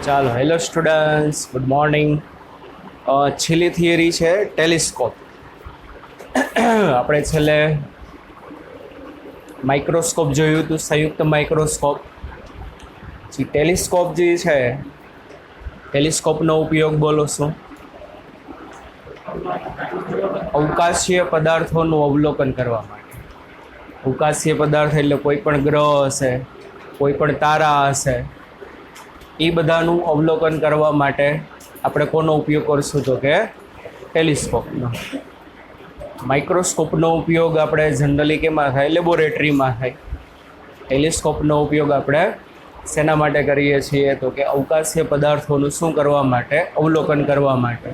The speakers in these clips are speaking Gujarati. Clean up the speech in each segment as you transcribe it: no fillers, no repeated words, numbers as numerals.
ચાલો હેલો સ્ટુડન્ટ્સ, ગુડ મોર્નિંગ. છેલ્લી થિયરી છે ટેલિસ્કોપ. આપણે છેલ્લે માઇક્રોસ્કોપ જોયું હતું, સંયુક્ત માઇક્રોસ્કોપ. જે ટેલિસ્કોપ જે છે, ટેલિસ્કોપનો ઉપયોગ બોલો શું? અવકાશીય પદાર્થોનું અવલોકન કરવા માટે. અવકાશીય પદાર્થ એટલે કોઈ પણ ગ્રહ હશે, કોઈ પણ તારા હશે, એ બધાનું અવલોકન કરવા માટે આપણે કોનો ઉપયોગ કરશું? તો કે ટેલિસ્કોપનો. માઇક્રોસ્કોપનો ઉપયોગ આપણે જનરલી કેમાં થાય? લેબોરેટરીમાં થાય. ટેલિસ્કોપનો ઉપયોગ આપણે શેના માટે કરીએ છીએ? તો કે અવકાશીય પદાર્થોનું શું કરવા માટે? અવલોકન કરવા માટે.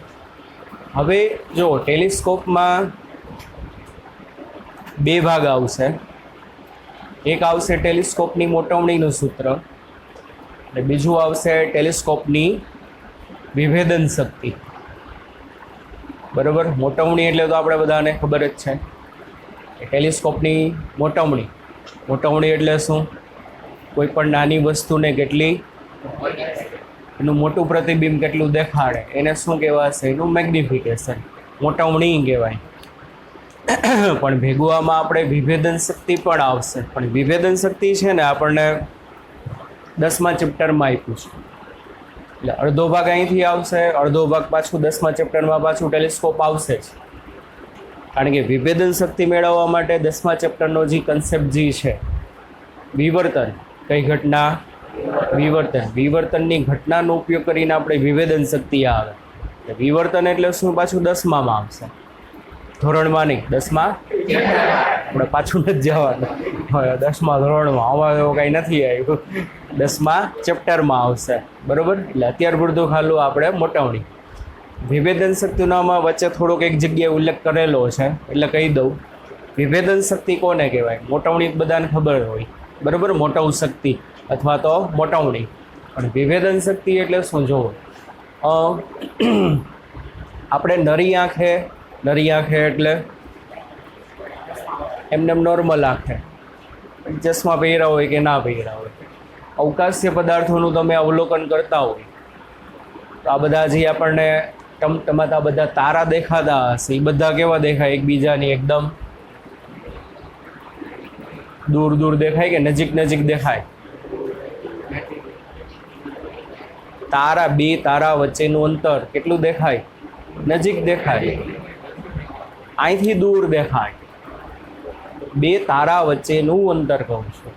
હવે જો ટેલિસ્કોપમાં બે ભાગ આવશે. એક આવશે ટેલિસ્કોપની મોટવણીનું સૂત્ર, અને બીજું આવશે ટેલિસ્કોપની વિભેદન શક્તિ. બરાબર? મોટવણી એટલે તો આપણે બધાને ખબર જ છે કે ટેલિસ્કોપની મોટવણી એટલે શું? કોઈ પણ નાની વસ્તુને કેટલી, એનું મોટું પ્રતિબિંબ કેટલું દેખાડે, એને શું કહેવાશે? એનું મેગ્નિફિકેશન, મોટવણી કહેવાય. પણ ભેગું આમાં આપણે વિભેદન શક્તિ પણ આવશે. પણ વિભેદન શક્તિ છે ને આપણને 10મા ચેપ્ટરમાં આપ્યું છે. એટલે અડધો ભાગ અહીંથી આવશે, અડધો ભાગ પાછું 10મા ચેપ્ટરમાં પાછું ટેલિસ્કોપ આવશે જ. કારણ કે વિભેદન શક્તિ મેળવવા માટે 10મા ચેપ્ટરનો જે કન્સેપ્ટ જે છે, વિવર્તન. કઈ ઘટના? વિવર્તનની ઘટનાનો ઉપયોગ કરીને આપણે વિભેદન શક્તિ આવે. વિવર્તન એટલે શું? પાછું 10મામાં આવશે, ધોરણમાં નહીં. 10મા આપણે પાછું નથી જવાનું. હવે 10મા ધોરણમાં આમાં એવું કંઈ નથી આવ્યું. 10મા ચેપ્ટરમાં આવશે. બરાબર? એટલે અત્યાર પૂરતું ખાલું આપણે મોટવણી. વિભેદન શક્તિનામાં વચ્ચે થોડોક એક જગ્યાએ ઉલ્લેખ કરેલો છે, એટલે કહી દઉં. વિભેદન શક્તિ કોને કહેવાય? મોટવણી બધાને ખબર હોય. બરાબર? મોટવ શક્તિ અથવા તો મોટવણી. પણ વિભેદન શક્તિ એટલે શું? જોવો, આપણે નરી આંખે એટલે એમને નોર્મલ આંખે ચશ્મા પહેર્યા હોય કે ના પહેર્યા હોય, અવકાશીય પદાર્થોનું તમે અવલોકન કરતા હોય તો આ બધા જે આપણને ટમટમાતા બધા તારા દેખાતા હશે, એ બધા કેવા દેખાય? એકબીજાની એકદમ દૂર દેખાય કે નજીક દેખાય? તારા, બે તારા વચ્ચેનું અંતર કેટલું દેખાય? નજીક દેખાય. અહીંથી દૂર દેખાય. બે તારા વચ્ચેનું અંતર કહું છું.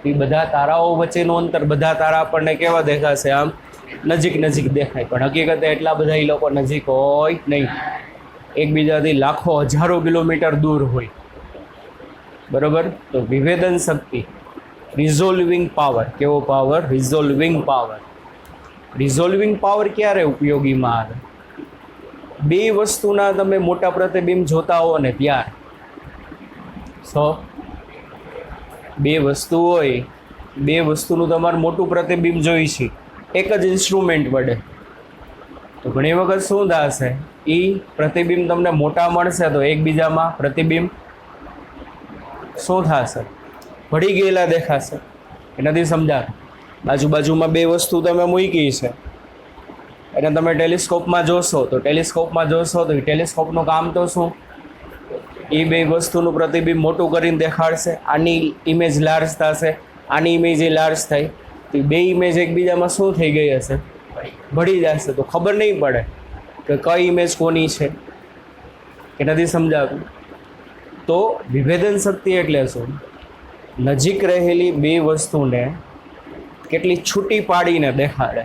એ બધા તારાઓ વચ્ચેનું અંતર, બધા તારા આપણને કેવા દેખાશે? આમ નજીક દેખાય. પણ હકીકતે એટલા બધા એ લોકો નજીક હોય નહીં. એકબીજાથી લાખો હજારો કિલોમીટર દૂર હોય. બરાબર? તો વિભેદન શક્તિ, રિઝોલ્વિંગ પાવર. કેવો પાવર? રિઝોલ્વિંગ પાવર. રિઝોલ્વિંગ પાવર ક્યારે ઉપયોગીમાં આવે? બે વસ્તુના તમે મોટા પ્રતિબિંબ જોતા હો ને ત્યાર. બે વસ્તુ હોય, બે વસ્તુનું તમારે મોટું પ્રતિબિંબ જોઈ છે એક જ ઇન્સ્ટ્રુમેન્ટ વડે, તો ઘણી વખત શું થશે? એ પ્રતિબિંબ તમને મોટા મળશે તો એકબીજામાં પ્રતિબિંબ શું થશે? ભળી ગયેલા દેખાશે. એ નથી સમજાતું? બાજુમાં બે વસ્તુ તમે મૂકી છે અને તમે ટેલિસ્કોપમાં જોશો તો ટેલિસ્કોપનું કામ તો શું? એ બે વસ્તુનું પ્રતિબિંબ મોટું કરીને દેખાડશે. આની ઇમેજ લાર્જ થશે, આની ઇમેજ લાર્જ થાય, તો બે ઇમેજ એકબીજામાં શું થઈ ગઈ હશે? ભળી જશે. તો ખબર નહીં પડે કે કઈ ઇમેજ કોની છે. કે નથી સમજાતું? તો વિભેદન શક્તિ એટલે શું? નજીક રહેલી બે વસ્તુને કેટલી છૂટી પાડીને દેખાડે,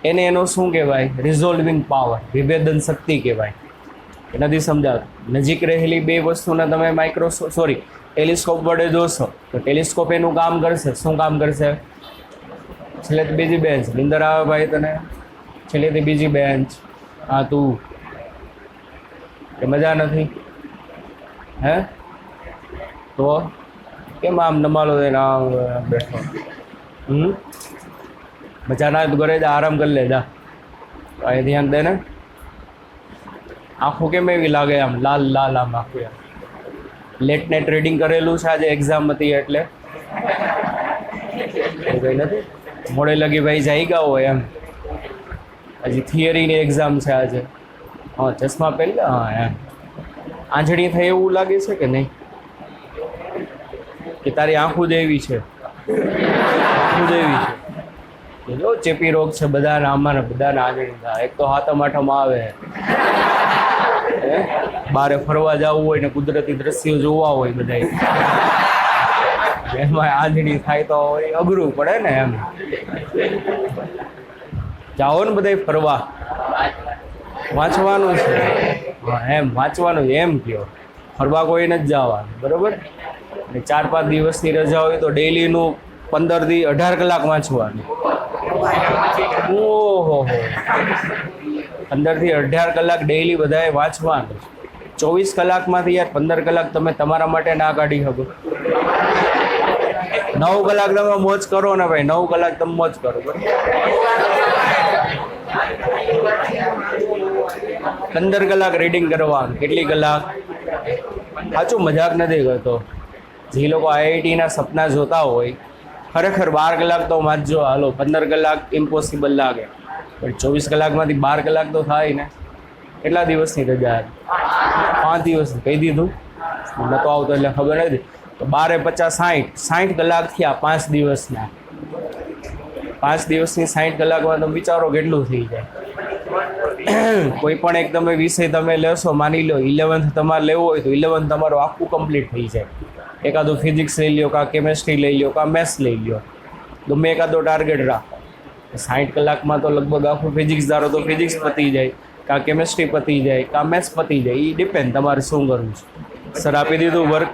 એને એનો શું કહેવાય? રિઝોલ્વિંગ પાવર, વિભેદન શક્તિ કહેવાય. એ નથી સમજાતું? નજીક રહેલી બે વસ્તુને તમે ટેલિસ્કોપ વડે જોશો તો ટેલિસ્કોપ એનું કામ કરશે. શું કામ કરશે? છેલ્લેથી બીજી બેન્ચ, નિંદર આવે ભાઈ તને? છેલ્લેથી બીજી બેન્ચ. હા તું, એ મજા નથી? હે? તો કેમ આમ નમાલો દઈને આમ બેઠો? મજા ના ઘરે જા, આરામ કરી લે જા. અહીં ધ્યાન દે ને. આંખો કેમ એવી લાગે? આમ લાલ આમ આખું. લેટ નાઇટ રીડિંગ કરેલું છે આજે એક્ઝામ હતી એટલે? કંઈ નથી? મોડે લગી ભાઈ જાઈ ગયા હોય એમ. હજી થિયરીની એક્ઝામ છે આજે. હા ચશ્મા પહેરી. હા એમ આંજણી થાય એવું લાગે છે કે નહીં? કે તારી આંખો દેવી છે? આંખો દેવી છે જો ચેપી રોગ છે બધાને, આમાં બધાને આંજણી થાય. એક તો હાથમ આઠમ આવે, બારે ફરવા જવું હોય ને કુદરતી દ્રશ્યો જોવા હોય બધા, એમાં આંજણી થાય તો અઘરું પડે ને. એમ જાઓ ને બધા ફરવા, વાંચવાનું છે. હા એમ વાંચવાનું એમ કયો, ફરવા કોઈ નથી જવાનું, બરોબર? અને 4-5 દિવસની રજા હોય તો ડેઈલીનું 15 થી 18 કલાક વાંચવાનું. ઓહો 15 થી 18 કલાક ડેઈલી બધાએ વાંચવાનું. 24 કલાકમાંથી યાર 15 કલાક તમે તમારા માટે ના કાઢી શકો? 9 કલાક તમે મોજ કરો ને ભાઈ, 9 કલાક તમે મોજ કરો. 15 કલાક રીડિંગ કરવાનું. કેટલી કલાક? સાચું મજાક નથી કરતો. જે લોકો આઈઆઈટીના સપના જોતા હોય, ખરેખર 12 કલાક તો વાંચજો. હાલો 15 કલાક ઇમ્પોસિબલ લાગે, પણ 24 કલાકમાંથી 12 કલાક તો થાય ને. કેટલા દિવસની રજા? 5 દિવસની કહી દીધું, નતો આવતો એટલે ખબર નથી. તો 12 50 60 કલાક થયા 5 દિવસના. 5 દિવસની 60 કલાકમાં તમે વિચારો કેટલું થઈ જાય. કોઈ પણ એક તમે વિષય તમે લેશો, માની લો 11th તમારે લેવું હોય તો 11th તમારું આખું કમ્પ્લીટ થઈ જાય. એકાદું ફિઝિક્સ લઈ લો, કાં કેમેસ્ટ્રી લઈ લો, કાં મેથ્સ લઈ લો, ગમે એકાદો ટાર્ગેટ રાખો. 60 કલાકમાં તો લગભગ આખું ફિઝિક્સ ધારો તો ફિઝિક્સ પતી જાય, કાં કેમેસ્ટ્રી પતી જાય, કાં મેથ્સ પતી જાય. એ ડિપેન્ડ તમારે શું કરવું છે. સર આપી દીધું વર્ક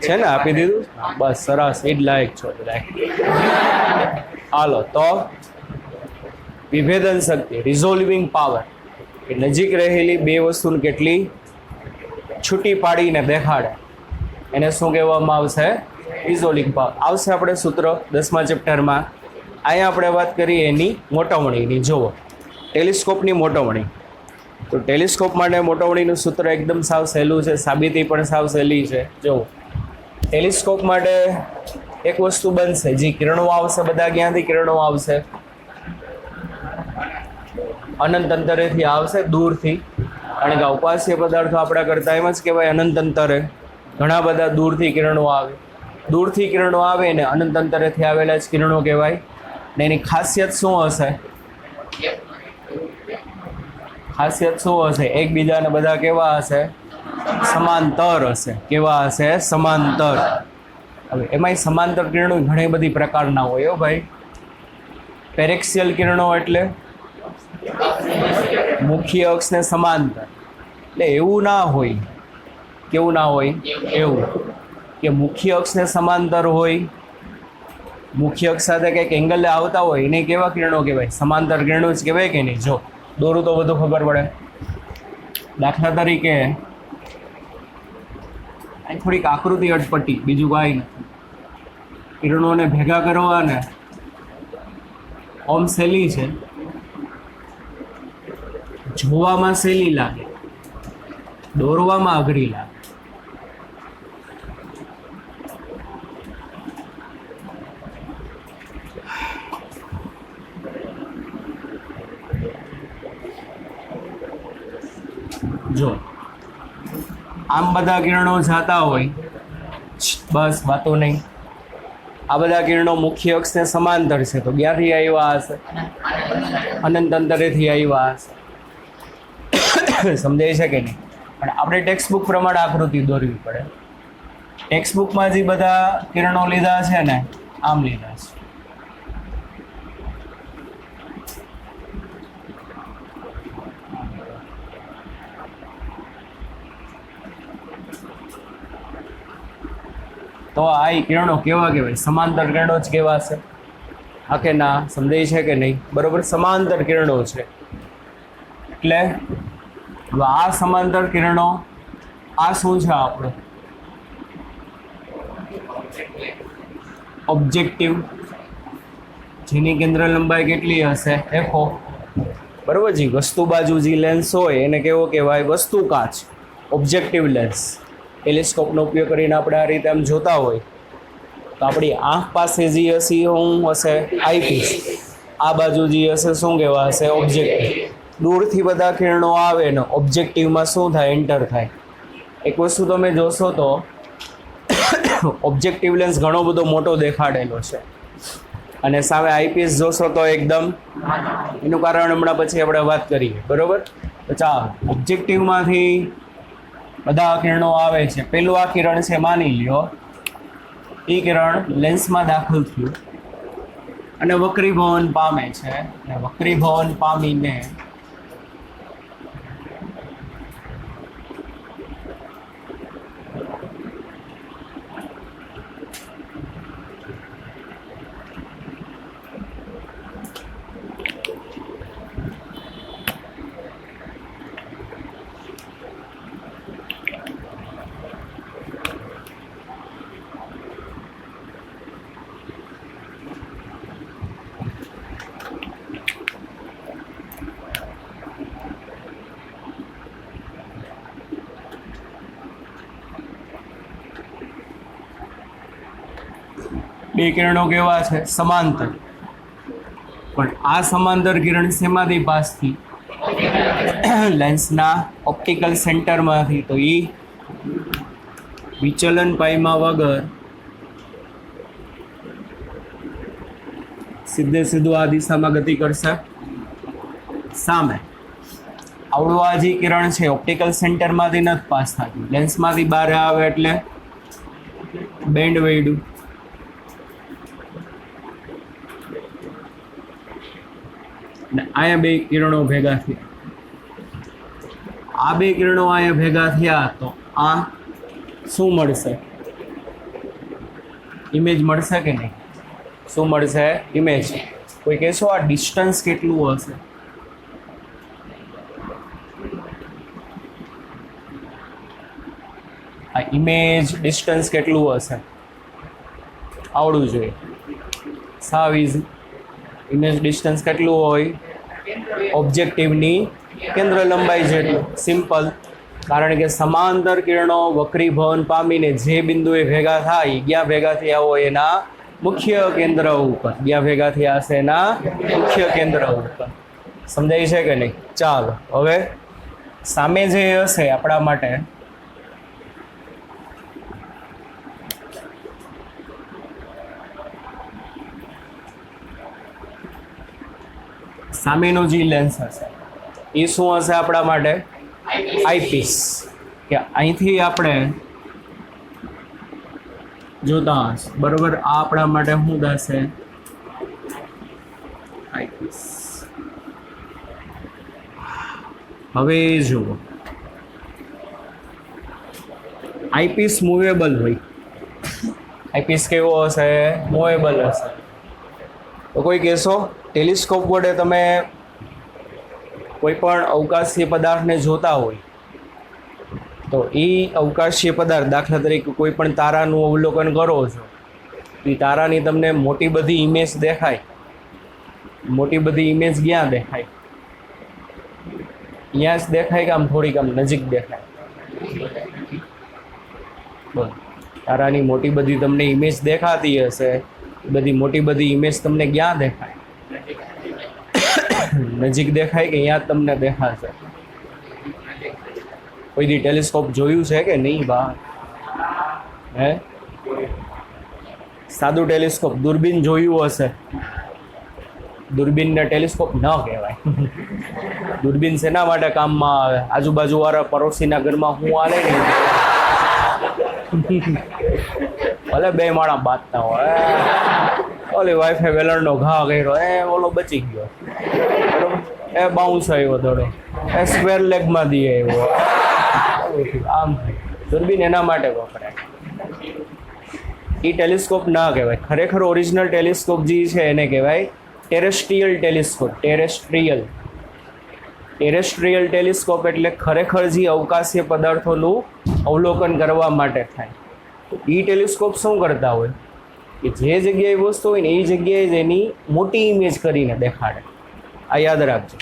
છે ને? આપી દીધું? બસ સરસ, એ જ લાયક છો બધા. હાલો તો વિભેદન શક્તિ, રિઝોલ્વિંગ પાવર, એ નજીક રહેલી બે વસ્તુને કેટલી છૂટી પાડીને દેખાડે, એને શું કહેવામાં આવશે? રિઝોલ્વિંગ પાવર. આવશે આપણે સૂત્ર 10મા ચેપ્ટરમાં. અહીંયા આપણે વાત કરીએ એની મોટવણીની. જુઓ ટેલિસ્કોપની મોટવણી. તો ટેલિસ્કોપ માટે મોટવણીનું સૂત્ર એકદમ સાવ સહેલું છે, સાબિતી પણ સાવ સહેલી છે. જુઓ ટેલિસ્કોપ માટે એક વસ્તુ બનશે, જે કિરણો આવશે બધા ક્યાંથી કિરણો આવશે? અનંત અંતરેથી આવશે, દૂરથી. કારણ કે અવકાશીય પદાર્થો આપણા કરતા એમ જ કહેવાય અનંત અંતરે. ઘણા બધા દૂરથી કિરણો આવે. દૂરથી કિરણો આવે ને અનંત અંતરેથી આવેલા જ કિરણો કહેવાય. ને એની ખાસિયત શું હશે? ખાસિયત શું હશે? એકબીજાને બધા કેવા હશે? સમાંતર હશે. કેવા હશે? સમાંતર. હવે એમાંય સમાંતર કિરણો ઘણી બધી પ્રકારના હોય. ભાઈ પેરેક્સિયલ કિરણો એટલે મુખ્ય અક્ષને સમાંતર. એટલે એવું ના હોય, કેવું ના હોય? એવું કે મુખ્ય અક્ષને સમાંતર હોય, મુખ્ય અક્ષ સાથે કંઈક એંગલે આવતા હોય, એને કેવા કિરણો કહેવાય? સમાંતર કિરણો જ કહેવાય કે નહીં? જો દોરું તો બધું ખબર પડે. દાખલા તરીકે અહીં થોડીક આકૃતિ અટપટી, બીજું કાંઈ નથી. કિરણોને ભેગા કરવાને ઓમ સહેલી છે, જોવામાં સહેલી લાગે, દોરવામાં અઘરી લાગે. જો આમ બધા કિરણો જાતા હોય, બસ વાતો નહીં. આ બધા કિરણો મુખ્ય અક્ષને સમાંતર છે, તો ક્યાંથી આવ્યા હશે? અનંત અંતરેથી આવ્યા હશે. સમજાય છે કે નહીં? પણ આપણે ટેક્સ્ટબુક પ્રમાણે આકૃતિ દોરવી પડે. ટેક્સ્ટબુકમાં જે બધા કિરણો લીધા છે ને, આમ લીધા છે. તો આ કિરણો કેવા કહેવાય? સમાંતર કિરણો જ કહેવાશે. હા કે ના? સમજાય છે કે નહીં? બરોબર, સમાંતર કિરણો છે. એટલે આ સમાંતર કિરણો, આ શું છે આપણું? ઓબ્જેક્ટિવ, જેની કેન્દ્ર લંબાઈ કેટલી હશે? એફઓ. બરોબર જી. વસ્તુ બાજુ જે લેન્સ હોય એને કેવો કહેવાય? વસ્તુ કાચ, ઓબ્જેક્ટિવ લેન્સ. ટેલિસ્કોપનો ઉપયોગ કરીને આપણે આ રીતે આમ જોતા હોય તો આપણી આંખ પાસે જે હશે હું હશે આઈપીસ. આ બાજુ જે હશે શું કહેવાશે? ઓબ્જેક્ટિવ. દૂરથી બધા કિરણો આવે ને ઓબ્જેક્ટિવમાં શું થાય? એન્ટર થાય. એક વસ્તુ તમે જોશો તો ઓબ્જેક્ટિવ લેન્સ ઘણો બધો મોટો દેખાડેલો છે અને સામે આઈપીએસ જોશો તો એકદમ, એનું કારણ હમણાં પછી આપણે વાત કરીએ, બરોબર? તો ચાલો, ઓબ્જેક્ટિવમાંથી બધા કિરણો આવે છે. પેલું આ કિરણ છે, માની લ્યો એ કિરણ લેન્સમાં દાખલ થયું અને વક્રીભવન પામે છે. અને વક્રીભવન પામીને બે કિરણો કેવા છે? સમાંતર. પણ આ સમાંતર કિરણ શેમાંથી પાસ થઈ? લેન્સના ઓપ્ટિકલ સેન્ટરમાંથી. તો એ વિચલન પાઈમાં વગર સીધે સીધું આ દિશામાં ગતિ કરશે સામે. આવડું આ જે કિરણ છે ઓપ્ટિકલ સેન્ટરમાંથી નથી પાસ થતું, લેન્સમાંથી બહાર આવે એટલે બેન્ડ વળ્યું. ને અહીંયા બે કિરણો ભેગા થયા. આ બે કિરણો અહીંયા ભેગા થયા તો આ શું મળશે? ઇમેજ મળશે કે નહીં? શું મળશે? ઇમેજ. કોઈ કહેશો આ ડિસ્ટન્સ કેટલું હશે? આ ઇમેજ ડિસ્ટન્સ કેટલું હશે? આવડવું જોઈએ. સાવ ઇઝી. ઇમેજ ડિસ્ટન્સ કેટલું હોય? ઓબ્જેક્ટિવની કેન્દ્ર લંબાઈ જેટલું. સિમ્પલ. કારણ કે સમાંતર કિરણો વક્રીભવન પામીને જે બિંદુએ ભેગા થાય, ક્યાં ભેગા થયા હોય? એના મુખ્ય કેન્દ્ર ઉપર. ક્યાં ભેગા થયા હશે? એના મુખ્ય કેન્દ્ર ઉપર. સમજાય છે કે નહીં? ચાલો, હવે સામે જે હશે આપણા માટે સામેનો જે લેન્સ હશે એ શું હશે આપણા માટે? આઈપીસ. કે અહીંથી આપણે જોતા હશે, બરોબર? આ આપણા માટે શું થશે? આઈપીસ. હવે જુઓ, આઈપીસ મૂવેબલ હોય. આઈપીસ કેવો હશે? મૂવેબલ હશે. તો કોઈ કહેશો ટેલિસ્કોપ વડે તમે કોઈ પણ અવકાશીય પદાર્થને જોતા હોય તો એ અવકાશીય પદાર્થ, દાખલા તરીકે કોઈ પણ તારાનું અવલોકન કરો છો, એ તારાની તમને મોટી બધી ઇમેજ દેખાય. મોટી બધી ઇમેજ ક્યાં દેખાય? અહીંયા જ દેખાય કે આમ થોડીક આમ નજીક દેખાય? બસ, તારાની મોટી બધી તમને ઇમેજ દેખાતી હશે. બધી મોટી બધી ઇમેજ તમને ક્યાં દેખાય? નજીક દેખાય કે અહીંયા તમને દેખાશે? કોઈ દી ટેલિસ્કોપ જોયું છે કે નહીં બહાર? હે? સાદું ટેલિસ્કોપ, દૂરબીન જોયું હશે. દૂરબીનને ટેલિસ્કોપ ન કહેવાય. દૂરબીન શેના માટે કામમાં આવે? આજુબાજુ વાળા પડોશીના ઘરમાં હું હાલે ને ભલે બે માળા બાંધતા હોય, ઓલી વાઈફે વેલણનો ઘા કર્યો, ઓલો બચી ગયો, બરોબર? બાઉન્સ આવ્યો થોડો, સ્ક્વેર લેગમાં દઈએ આવ્યો. આમ દૂરબીન એના માટે વપરાય. એ ટેલિસ્કોપ ના કહેવાય. ખરેખર ઓરિજિનલ ટેલિસ્કોપ જે છે એને કહેવાય ટેરેસ્ટ્રીયલ ટેલિસ્કોપ. ટેરેસ્ટ્રીયલ ટેલિસ્કોપ એટલે ખરેખર જે અવકાશીય પદાર્થોનું અવલોકન કરવા માટે થાય. એ ટેલિસ્કોપ શું કરતા હોય કે જે જગ્યાએ વસ્તુ હોય ને એ જગ્યાએ જ એની મોટી ઇમેજ કરીને દેખાડે. આ યાદ રાખજો.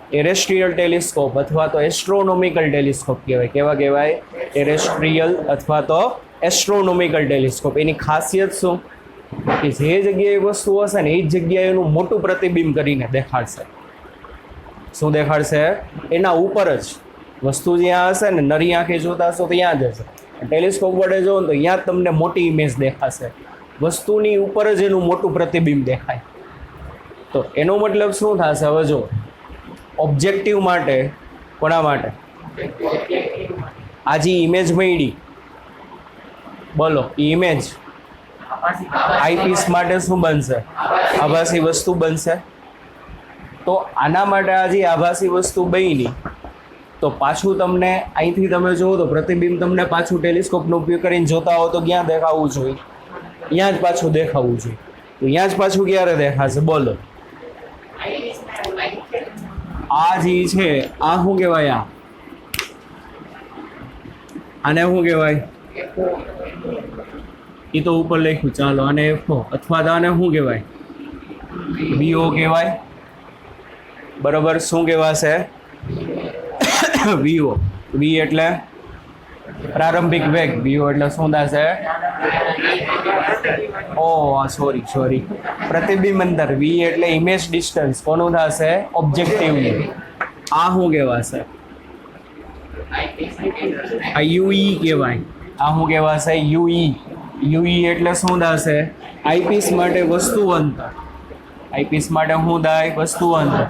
ટેરેસ્ટ્રીયલ ટેલિસ્કોપ અથવા તો એસ્ટ્રોનોમિકલ ટેલિસ્કોપ કહેવાય. કેવા કહેવાય? ટેરેસ્ટ્રીયલ અથવા તો એસ્ટ્રોનોમિકલ ટેલિસ્કોપ. એની ખાસિયત શું? કે જે જગ્યાએ વસ્તુ હશે ને એ જ જગ્યાએ એનું મોટું પ્રતિબિંબ કરીને દેખાડશે. શું દેખાડશે? એના ઉપર જ વસ્તુ જ્યાં હશે ને નરી આંખે જોતા હશો તો ત્યાં જ હશે. ટેલિસ્કોપ વડે જોવો ને તો ત્યાં જ તમને મોટી ઇમેજ દેખાશે. વસ્તુની ઉપર જ એનું મોટું પ્રતિબિંબ દેખાય. તો એનો મતલબ શું થશે? હવે જો ઓબ્જેક્ટિવ માટે, કોના માટે? આ જે ઇમેજ મળી, બોલો, એ ઇમેજ આઈપીસ માટે શું બનશે? આભાસી વસ્તુ બનશે. તો આના માટે આ જે આભાસી વસ્તુ બની, તો પાછું તમને અહીંથી તમે જુઓ તો પ્રતિબિંબ તમને પાછું ટેલિસ્કોપનો ઉપયોગ કરીને જોતા હો તો ક્યાં દેખાવું જોઈએ? ત્યાં જ પાછું દેખાવું જોઈએ. તો ત્યાં જ પાછું ક્યારે દેખાશે? બોલો. આ જે છે આ શું કહેવાય? આને શું કહેવાય? એ તો ઉપર લખ્યું, ચાલો આને એફઓ, અથવા તો આને શું કહેવાય? વીઓ કહેવાય. બરોબર. શું કહેવાશે? વીઓ. વી એટલે પ્રારંભિક વેગ. વીઓ એટલે શું થશે? સોરી, પ્રતિબિંબ અંતર. વી એટલે ઇમેજ ડિસ્ટન્સ. કોનું થશે? ઓબ્જેક્ટિવનું. આ શું કહેવાશે? આ યુઈ કહેવાય. આ શું કહેવાશે? યુઈ. યુઈ એટલે શું થશે? આઈપીસ માટે વસ્તુ અંતર. આઈપીસ માટે શું થાય? વસ્તુ અંતર.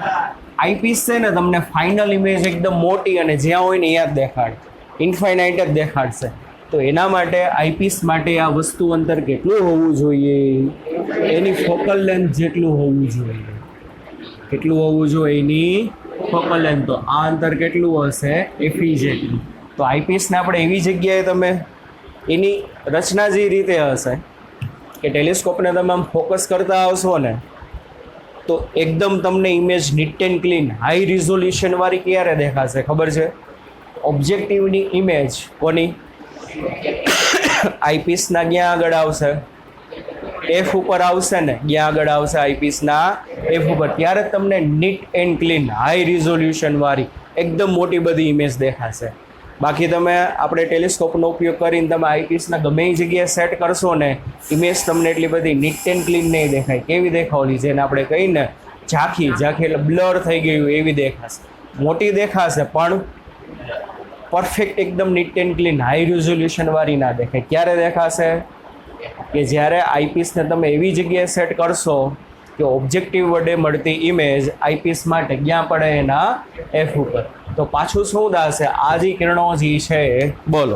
આઈપીસ છે ને તમને ફાઇનલ ઇમેજ એકદમ મોટી અને જ્યાં હોય ને ત્યાં જ દેખાડે, ઇન્ફાઇનાઇટ જ દેખાડશે. તો એના માટે આઈપીસ માટે આ વસ્તુ અંતર કેટલું હોવું જોઈએ? એની ફોકલ લેન્થ જેટલું હોવું જોઈએ. કેટલું હોવું જોઈએ એની ફોકલ લેન્થ? તો આ અંતર કેટલું હશે? એફી જેટલું. તો આઈપીસને આપણે એવી જગ્યાએ તમે એની રચના જે રીતે હશે કે ટેલિસ્કોપને તમે આમ ફોકસ કરતા આવશો ને તો એકદમ તમને image neat and clean high resolution વાળી ક્યારે દેખાશે ખબર છે? ઓબ્જેક્ટિવની ઇમેજ કોની? આઈપીસના ક્યાં આગળ આવશે? એફ ઉપર આવશે ને, ક્યાં આગળ આવશે? આઈપીસના એફ ઉપર. ત્યારે તમને neat and clean high resolution વાળી એકદમ મોટી બધી ઇમેજ દેખાશે. બાકી તમે આપણે ટેલિસ્કોપનો ઉપયોગ કરીને તમે આઈપીસના ગમે એ જગ્યાએ સેટ કરશો ને ઇમેજ તમને એટલી બધી નીટ એન્ડ ક્લીન નહીં દેખાય. કેવી દેખાવલી? જેને આપણે કહીને ઝાંખી એટલે બ્લર થઈ ગયું એવી દેખાશે. મોટી દેખાશે પણ પરફેક્ટ એકદમ neat and clean high resolution વાળી ના દેખાય. ક્યારે દેખાશે? કે જ્યારે આઈપીસને તમે એવી જગ્યાએ સેટ કરશો કે ઓબ્જેક્ટિવ વડે મળતી ઇમેજ આઈપીસ માટે ક્યાં પડે? એના એફ ઉપર. તો પાછું શું થશે? આ જે કિરણો જે છે, બોલો,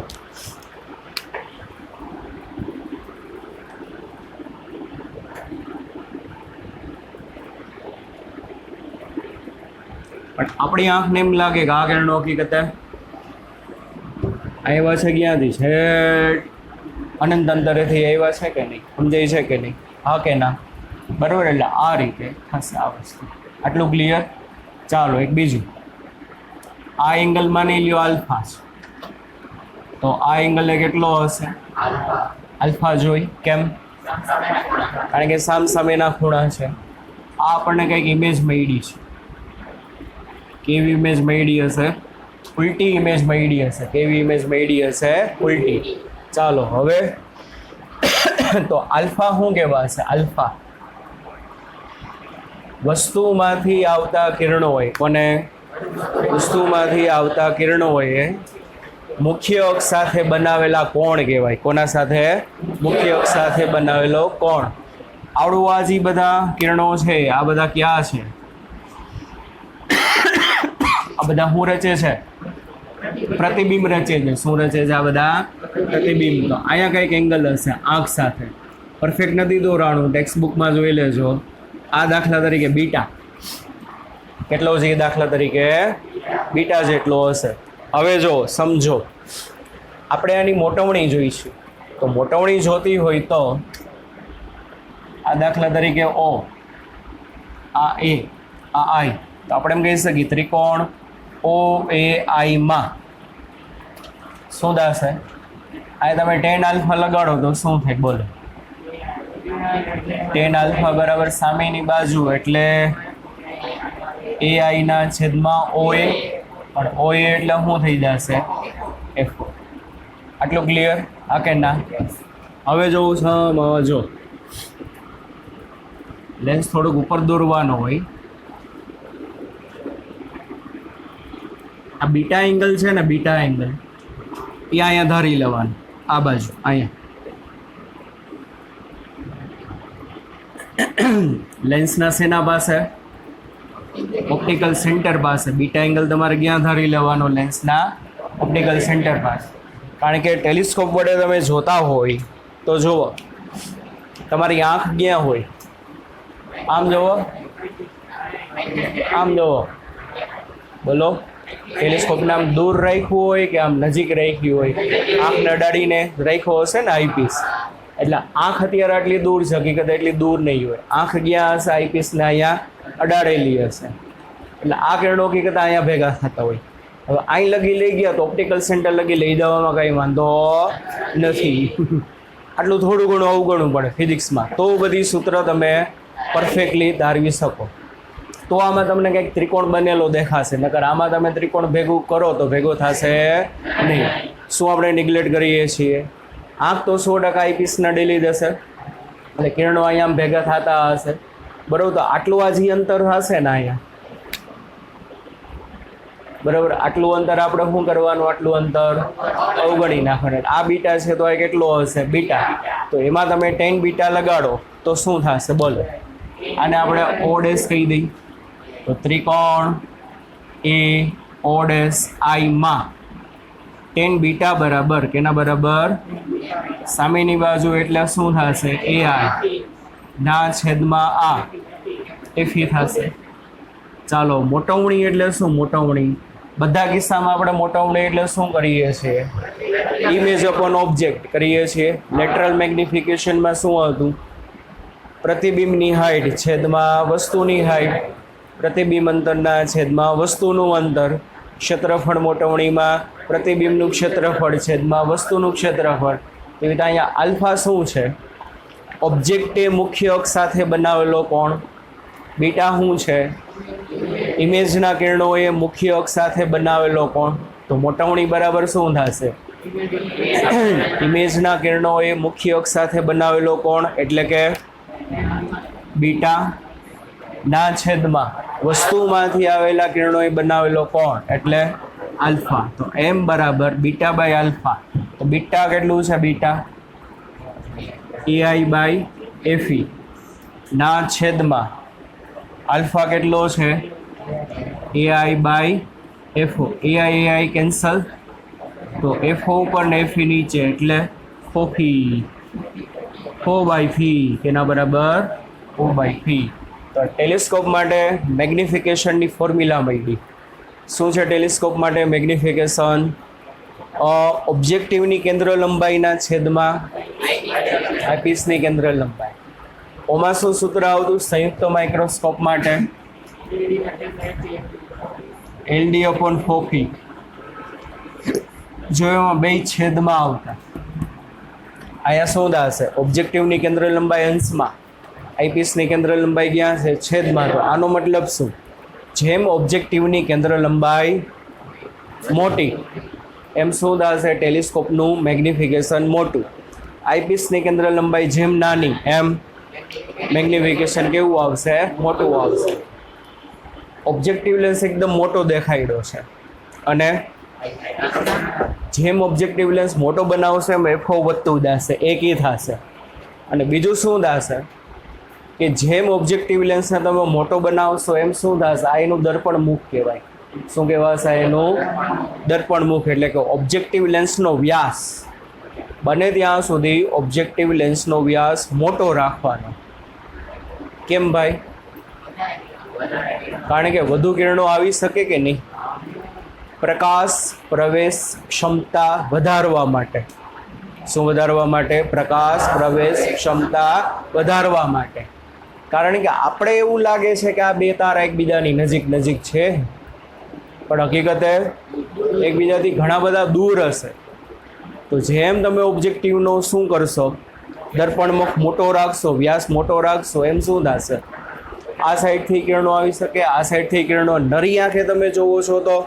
પણ આપણી આંખને એમ લાગે કે આ કિરણો હકીકતે આવ્યા છે ક્યાંથી? છે અનંત અંતરેથી આવ્યા છે કે નહીં? સમજાય છે કે નહીં? હા કે ના? બરાબર. એટલે આ રીતે થશે આ વસ્તુ. આટલું ક્લિયર? ચાલો એક બીજું. આ એંગલ માની લ્યો આલ્ફા છે, તો આ એંગલ કેટલો હશે? આલ્ફા જોઈ. કેમ? કારણ કે સામસામેના ખૂણા છે. આ આપણને કંઈક ઇમેજ મળી છે. કેવી ઇમેજ મળી હશે? ઉલટી ઇમેજ મળી હશે. કેવી ઇમેજ મળી હશે? ઉલટી. ચાલો હવે તો આલ્ફા શું કહેવાશે? આલ્ફા વસ્તુમાંથી આવતા કિરણો હોય. કોને? વસ્તુમાંથી આવતા કિરણો હોય મુખ્ય અક્ષ સાથે બનાવેલા કોણ કહેવાય. કોના સાથે? મુખ્ય અક્ષ સાથે બનાવેલો કોણ. આવડું આ જે બધા કિરણો છે આ બધા ક્યાં છે? આ બધા શું રચે છે? પ્રતિબિંબ રચે છે. શું રચે છે? આ બધા પ્રતિબિંબ. તો અહીંયા કંઈક એંગલ હશે આંખ સાથે. પરફેક્ટ નથી દોરાણું, ટેક્સ્ટ બુકમાં જોઈ લેજો. આ દાખલા તરીકે બીટા કેટલો છે? દાખલા તરીકે બીટા જેટલો હશે. હવે જો સમજો, આપણે આની મોટવણી જોઈશું. તો મોટવણી જોતી હોય તો આ દાખલા તરીકે ઓ, આ એ, આ આઈ, તો આપણે એમ કહી શકીએ ત્રિકોણ ઓ એ આઈ માં શું થશે? આ તમે ટેન આલ્ફા લગાડો તો શું થાય? બોલો. ટેન આલ્ફા બરાબર સામેની બાજુ એટલે એ આઈના છેદમાં ઓ એ, પણ ઓ એ એટલે શું થઈ જશે? એફ. આટલું ક્લિયર? હા કે ના? હવે જોવું સમજો. લેન્સ થોડુંક ઉપર દોરવાનો હોય. આ બીટા એંગલ છે ને, બીટા એંગલ એ અહીંયા ધારી લેવાનું, આ બાજુ અહીંયા લેન્સના સેના પાસે, ઓપ્ટિકલ સેન્ટર પાસે. બીટા એંગલ તમારે ક્યાં ધારી લેવાનો? લેન્સના ઓપ્ટિકલ સેન્ટર પાસે. કારણ કે ટેલિસ્કોપ વડે તમે જોતા હોય તો જુઓ, તમારી આંખ ક્યાં હોય? આમ જુઓ, આમ જુઓ, બોલો. ટેલિસ્કોપને આમ દૂર રાખ્યું હોય કે આમ નજીક રાખ્યું હોય? આંખને અડાડીને રાખ્યો હશે ને આઈપીસ, એટલે આંખ અત્યારે આટલી દૂર છે, હકીકત એટલી દૂર નહીં હોય. આંખ ક્યાં હશે? આઈપીસને અહીંયા અડાડેલી હશે, એટલે આ કિરણો હકીકત અહીંયા ભેગા થતા હોય. હવે અહીં લગી લઈ ગયા તો ઓપ્ટિકલ સેન્ટર લગી લઈ જવામાં કંઈ વાંધો નથી. આટલું થોડું ઘણું અવગણવું પડે ફિઝિક્સમાં, તો બધી સૂત્ર તમે પરફેક્ટલી તારવી શકો. તો આમાં તમને કંઈક ત્રિકોણ બનેલો દેખાશે, નકર આમાં તમે ત્રિકોણ ભેગું કરો તો ભેગો થશે નહીં. શું આપણે નિગ્લેક્ટ કરીએ છીએ? આંખ તો 100% આઈપીસના ડેલી જશે, એટલે કિરણો અહીંયા આમ ભેગા થતા હશે, બરાબર. તો આટલું આ જે અંતર હશે ને અહીંયા, બરાબર, આટલું અંતર આપણે શું કરવાનું? આટલું અંતર અવગણી નાખવાનું. આ બીટા છે તો આ કેટલો હશે? બીટા. તો એમાં તમે tan બીટા લગાડો તો શું થશે બોલો? આને આપણે O ડેશ કહી દઈએ. તો ત્રિકોણ AO'I માં tan બીટા બરાબર કેના બરાબર? સામેની બાજુ એટલે શું થશે? AI ના છેદમાં આ FE થશે. ચાલો, મોટવણી એટલે શું? મોટવણી બધા કિસ્સામાં આપણે મોટવણી એટલે શું કરીએ છીએ? ઇમેજ અપોન ઓબ્જેક્ટ કરીએ છીએ. લેટરલ મેગ્નિફિકેશનમાં શું હતું? પ્રતિબિંબની હાઇટ છેદમાં વસ્તુની હાઇટ, પ્રતિબિંબ અંતરના છેદમાં વસ્તુનું અંતર. ક્ષેત્રફળ મોટવણીમાં પ્રતિબિંબનું ક્ષેત્રફળ છેદમાં વસ્તુનું ક્ષેત્રફળ. એવી રીતે અહીંયા આલ્ફા શું છે? ઓબ્જેક્ટે મુખ્ય અક્ષ સાથે બનાવેલો કોણ. બીટા શું છે? ઇમેજના કિરણોએ મુખ્ય અક્ષ સાથે બનાવેલો કોણ. તો મોટવણી બરાબર શું થશે? ઇમેજના કિરણોએ મુખ્ય અક્ષ સાથે બનાવેલો કોણ એટલે કે બીટા ના છેદમાં વસ્તુમાંથી આવેલા કિરણોએ બનાવેલો કોણ એટલે આલ્ફા. તો m બરાબર બીટા બાય આલ્ફા. તો બીટા કેટલું છે? બીટા AI બાય FE ના છેદમાં આલ્ફા કેટલો છે? AI by FO. AI cancel, તો FO ઉપર ને FE નીચે એટલે ફોફી, 4/φ કેના બરાબર? 4/φ. તો ટેલિસ્કોપ માટે મેગ્નિફિકેશનની ફોર્મ્યુલા મળી. શું છે ટેલિસ્કોપ માટે મેગ્નિફિકેશન? ઓબ્જેક્ટિવની કેન્દ્ર લંબાઈના છેદમાં આઈપીસની કેન્દ્ર લંબાઈ. ઓમાં શું સૂત્ર આવતું સંયુક્ત માઇક્રોસ્કોપ માટે? LD/4φ. જો એમાં બે છેદમાં આવતા, અહીંયા શું થશે? ઓબ્જેક્ટિવની કેન્દ્ર લંબાઈ અંશમાં, આઈપીસની કેન્દ્ર લંબાઈ ક્યાં છે? છેદમાં. તો આનો મતલબ શું? જેમ ઓબ્જેક્ટિવની કેન્દ્ર લંબાઈ મોટી એમ શું થશે? ટેલિસ્કોપનું મેગ્નિફિકેશન મોટું. આઈપીસની કેન્દ્ર લંબાઈ જેમ નાની એમ મેગ્નિફિકેશન કેવું આવશે? મોટું આવશે. ઓબ્જેક્ટિવ લેન્સ એકદમ મોટો દેખાડ્યો છે, અને જેમ ઓબ્જેક્ટિવ લેન્સ મોટો બનાવશે એમ FO વધતું જશે, એકી થશે. અને બીજું શું થશે કે જેમ ઓબ્જેક્ટિવ લેન્સને તમે મોટો બનાવશો એમ શું થશે? આ એનું દર્પણ મુખ કહેવાય. શું કહેવાશે? એનું દર્પણ મુખ. એટલે કે ઓબ્જેક્ટિવ લેન્સનો વ્યાસ બને ત્યાં સુધી ઓબ્જેક્ટિવ લેન્સનો વ્યાસ મોટો રાખવાનો. કેમ ભાઈ? કારણ કે વધુ કિરણો આવી શકે કે નહીં? પ્રકાશ પ્રવેશ ક્ષમતા વધારવા માટે. શું વધારવા માટે? પ્રકાશ પ્રવેશ ક્ષમતા વધારવા માટે. કારણ કે આપણે એવું લાગે છે કે આ બે તારા એકબીજાની નજીક નજીક છે, પણ હકીકતે એકબીજાથી ઘણા બધા દૂર હશે. તો જેમ તમે ઓબ્જેક્ટિવનો શું કરશો? દર્પણમુખ મોટો રાખશો, વ્યાસ મોટો રાખશો, એમ શું થશે? આ સાઈડથી કિરણો આવી શકે, આ સાઈડથી કિરણો. નરી આંખે તમે જોવો છો તો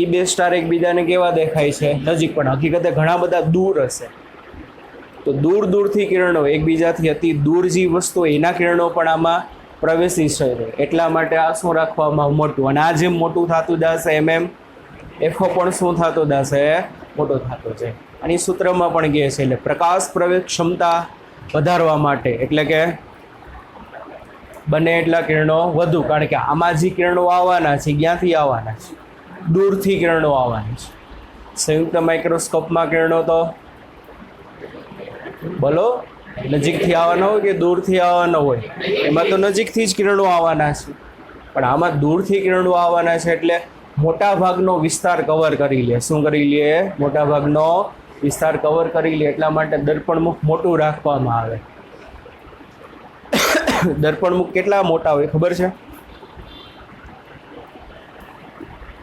એ બે સ્ટાર એકબીજાને કેવા દેખાય છે? નજીક, પણ હકીકતે ઘણા બધા દૂર હશે. તો દૂર દૂરથી કિરણો, એકબીજાથી અતિ દૂર જે વસ્તુ એના કિરણો પણ આમાં પ્રવેશી શકે, એટલા માટે આ શું રાખવામાં મોટું. અને આ જેમ મોટું થતું જશે એમ એફઓ પણ શું થતો જશે, મોટો થતો છે. અને સૂત્રમાં પણ કહે છે એટલે પ્રકાશ પ્રવેશ ક્ષમતા વધારવા માટે, એટલે કે બને એટલા કિરણો વધુ, કારણ કે આમાં જે કિરણો આવવાના છે ક્યાંથી આવવાના છે, દૂરથી કિરણો આવવાના છે. સંયુક્ત માઇક્રોસ્કોપમાં કિરણો તો બોલો નજીકથી આવવાના હોય કે દૂરથી આવવાના હોય, એમાં તો નજીકથી જ કિરણો આવવાના છે, પણ આમાં દૂરથી કિરણો આવવાના છે એટલે મોટા ભાગનો વિસ્તાર કવર કરી લે. શું કરી લે? મોટા ભાગનો વિસ્તાર કવર કરી લે, એટલા માટે દર્પણમુખ મોટું રાખવામાં આવે. દર્પણમુખ કેટલા મોટા હોય ખબર છે?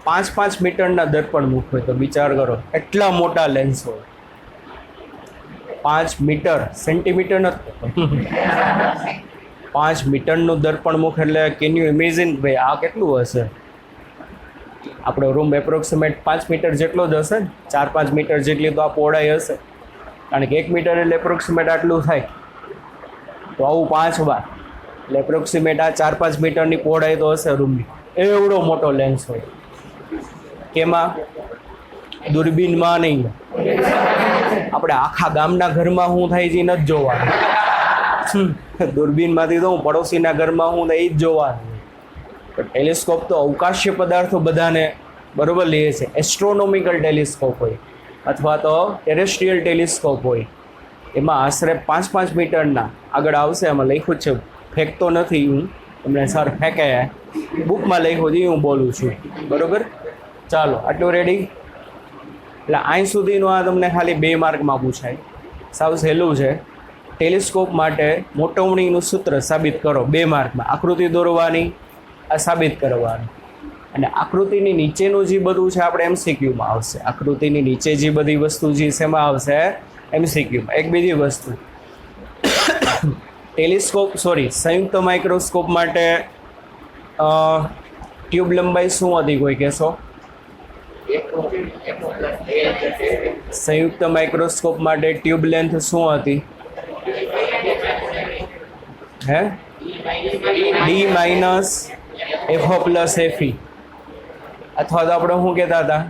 5-5 મીટરના દર્પણમુખ હોય, તો વિચાર કરો એટલા મોટા લેન્સ હોય. 5 મીટર, સેન્ટીમીટર નથી, 5 મીટરનું દર્પણમુખ એટલે કેન યુ ઇમેજિન ભાઈ આ કેટલું હશે? આપણો રૂમ એપ્રોક્સિમેટ 5 મીટર જેટલો જ હશે ને, 4-5 મીટર જેટલી તો આ પહોળાઈ હશે, કારણ કે 1 મીટર એટલે એપ્રોક્સિમેટ આટલું થાય, તો આવું 5 વાર એટલે એપ્રોક્સિમેટ આ 4-5 મીટરની પહોળાઈ તો હશે રૂમની. એવડો મોટો લેન્સ હોય. કેમાં? દૂરબીનમાં નહીં. આપણે આખા ગામના ઘરમાં શું થાય છે એ નથી જોવાનું, દૂરબીનમાંથી તો હું પડોશીના ઘરમાં શું થાય એ જ જોવાનું. ટેલિસ્કોપ તો અવકાશીય પદાર્થો બધાને બરોબર લે છે. એસ્ટ્રોનોમિકલ ટેલિસ્કોપ હોય અથવા તો ટેરેસ્ટ્રીયલ ટેલિસ્કોપ હોય, એમાં આશરે 5-5 મીટરના આગળ આવશે. એમાં લખ્યું છે, ફેંકતો નથી હું, તમને સર ફેંકે બુકમાં લખ્યું છે હું બોલું છું, બરોબર. ચાલો આટલું રેડી. એટલે અહીં સુધીનું આ તમને ખાલી 2 માર્કમાં પૂછાય, સાવ સહેલું છે. ટેલિસ્કોપ માટે મોટવણીનું સૂત્ર સાબિત કરો, 2 માર્કમાં. આકૃતિ દોરવાની, આ સાબિત કરવાનું. અને આકૃતિની નીચેનું જે બધું છે આપણે એમસીક્યુમાં આવશે. આકૃતિની નીચે જે બધી વસ્તુ જે શેમાં આવશે? એમસીક્યુમાં. એક બીજી વસ્તુ, સંયુક્ત માઇક્રોસ્કોપ માટે ટ્યુબ લંબાઈ શું હતી કોઈ કહેશો? સંયુક્ત માઇક્રોસ્કોપ માટે ટ્યુબ લેન્થ શું હતી? હે? D minus FO plus Fe, અથવા તો આપણે શું કહેતા હતા?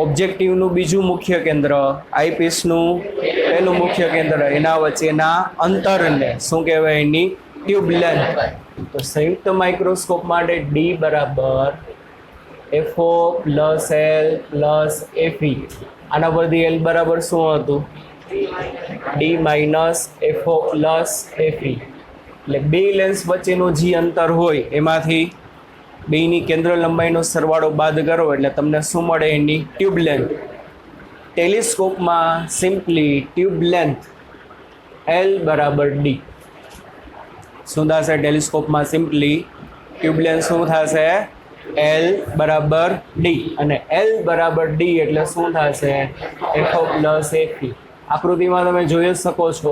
ઓબ્જેક્ટિવનું બીજું મુખ્ય કેન્દ્ર, આઈપીસનું પહેલું મુખ્ય કેન્દ્ર, એના વચ્ચેના અંતરને શું કહેવાય? એની ટ્યુબ લેન્થ. તો સંયુક્ત માઇક્રોસ્કોપ માટે ડી બરાબર FO plus L plus Fe. આના પરથી એલ બરાબર શું હતું? D minus FO plus Fe. એટલે 2 લેન્સ વચ્ચેનું જે અંતર હોય એમાંથી બેની કેન્દ્ર લંબાઈનો સરવાળો બાદ કરો એટલે તમને શું મળે? એની ટ્યુબ લેન્થ. ટેલિસ્કોપમાં સિમ્પલી ટ્યુબ લેન્થ એલ બરાબર ડી. શું થશે? ટેલિસ્કોપમાં સિમ્પલી ટ્યુબ લેન્થ શું થશે? એલ બરાબર ડી. અને એલ બરાબર ડી એટલે શું થશે? FO plus Fe. આકૃતિમાં તમે જોઈ જ શકો છો